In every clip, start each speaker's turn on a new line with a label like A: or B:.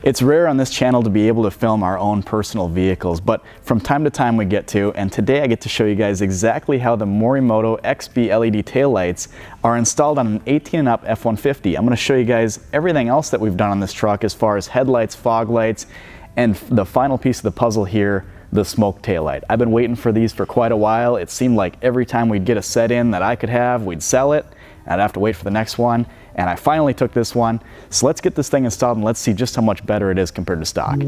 A: It's rare on this channel to be able to film our own personal vehicles, but from time to time we get to, and today I get to show you guys exactly how the Mوريموتو XB LED taillights are installed on an 18 and up F-150. I'm going to show you guys everything else that we've done on this truck as far as headlights, fog lights, and the final piece of the puzzle here, the smoke taillight. I've been waiting for these for quite a while. It seemed like every time we'd get a set in that I could have, we'd sell it, and I'd have to wait for the next one. And I finally took this one. So let's get this thing installed and let's see just how much better it is compared to stock.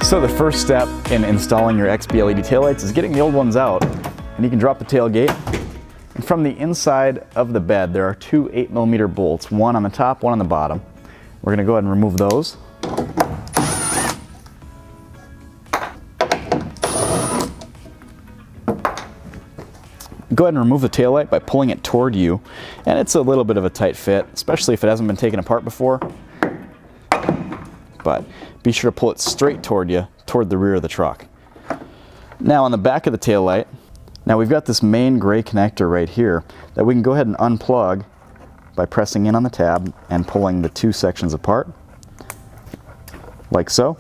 A: So the first step in installing your XB LED taillights is getting the old ones out. And you can drop the tailgate. And from the inside of the bed, there are two 8mm bolts, one on the top, one on the bottom. We're going to go ahead and remove those. Go ahead and remove the taillight by pulling it toward you. And it's a little bit of a tight fit, especially if it hasn't been taken apart before. But be sure to pull it straight toward you, toward the rear of the truck. Now on the back of the taillight, now we've got this main gray connector right here that we can go ahead and unplug by pressing in on the tab and pulling the two sections apart, like so.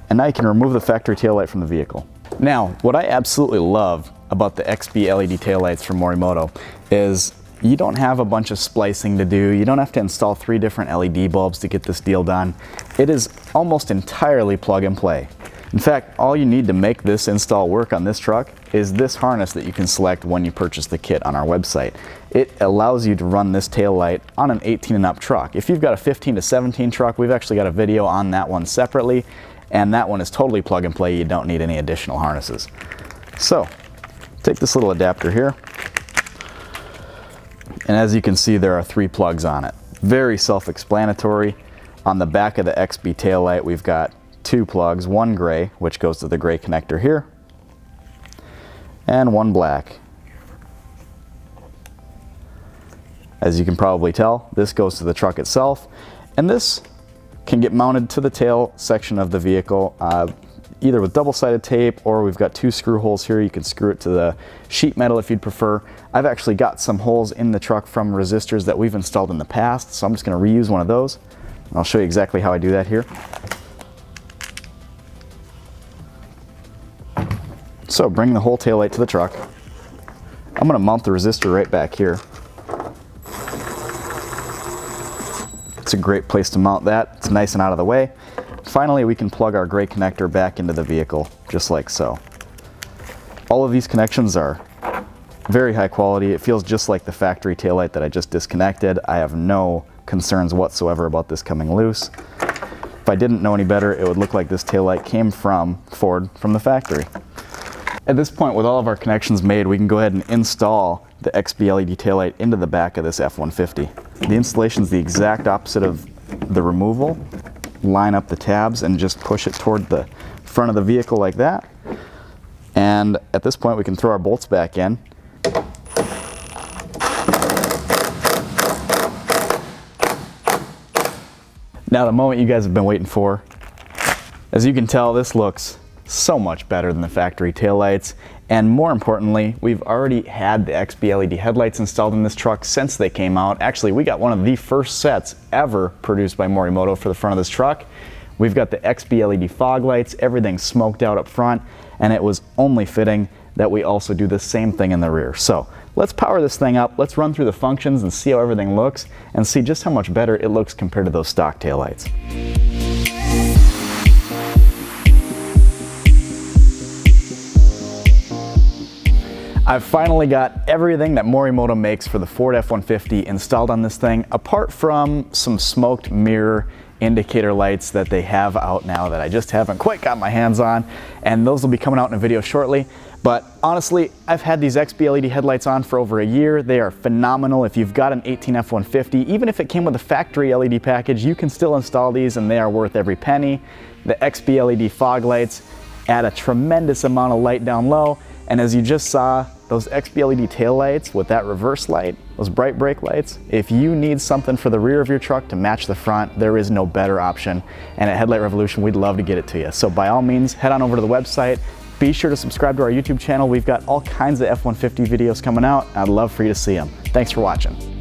A: And now you can remove the factory taillight from the vehicle. Now, what I absolutely love about the XB LED taillights from Mوريموتو is you don't have a bunch of splicing to do. You don't have to install 3 different LED bulbs to get this deal done. It is almost entirely plug and play. In fact, all you need to make this install work on this truck is this harness that you can select when you purchase the kit on our website. It allows you to run this taillight on an 18 and up truck. If you've got a 15 to 17 truck, we've actually got a video on that one separately, and that one is totally plug and play. You don't need any additional harnesses. So, take this little adapter here, and as you can see, there are 3 plugs on it. Very self-explanatory. On the back of the XB taillight, we've got 2 plugs, one gray, which goes to the gray connector here, and one black. As you can probably tell, this goes to the truck itself, and this can get mounted to the tail section of the vehicle, either with double-sided tape, or we've got 2 screw holes here. You can screw it to the sheet metal if you'd prefer. I've actually got some holes in the truck from resistors that we've installed in the past, so I'm just going to reuse one of those, and I'll show you exactly how I do that here. So bring the whole taillight to the truck. I'm going to mount the resistor right back here. It's a great place to mount that. It's nice and out of the way. Finally, we can plug our gray connector back into the vehicle, just like so. All of these connections are very high quality. It feels just like the factory taillight that I just disconnected. I have no concerns whatsoever about this coming loose. If I didn't know any better, it would look like this taillight came from Ford, from the factory. At this point, with all of our connections made, we can go ahead and install the XB LED taillight into the back of this F-150. The installation is the exact opposite of the removal. Line up the tabs and just push it toward the front of the vehicle like that. And at this point, we can throw our bolts back in. Now, the moment you guys have been waiting for. As you can tell, this looks so much better than the factory taillights, and more importantly, we've already had the XB LED headlights installed in this truck since they came out. Actually, we got one of the first sets ever produced by Mوريموتو for the front of this truck. We've got the XB LED fog lights, everything smoked out up front, and it was only fitting that we also do the same thing in the rear. So let's power this thing up, let's run through the functions and see how everything looks, and see just how much better it looks compared to those stock taillights. I've finally got everything that Mوريmوtو makes for the Ford F-150 installed on this thing, apart from some smoked mirror indicator lights that they have out now that I just haven't quite got my hands on, and those will be coming out in a video shortly. But honestly, I've had these XB LED headlights on for over a year. They are phenomenal. If you've got an 18 F-150, even if it came with a factory LED package, you can still install these and they are worth every penny. The XB LED fog lights, add a tremendous amount of light down low. And as you just saw, those XB LED taillights with that reverse light, those bright brake lights, if you need something for the rear of your truck to match the front, there is no better option. And at Headlight Revolution, we'd love to get it to you. So by all means, head on over to the website. Be sure to subscribe to our YouTube channel. We've got all kinds of F-150 videos coming out. I'd love for you to see them. Thanks for watching.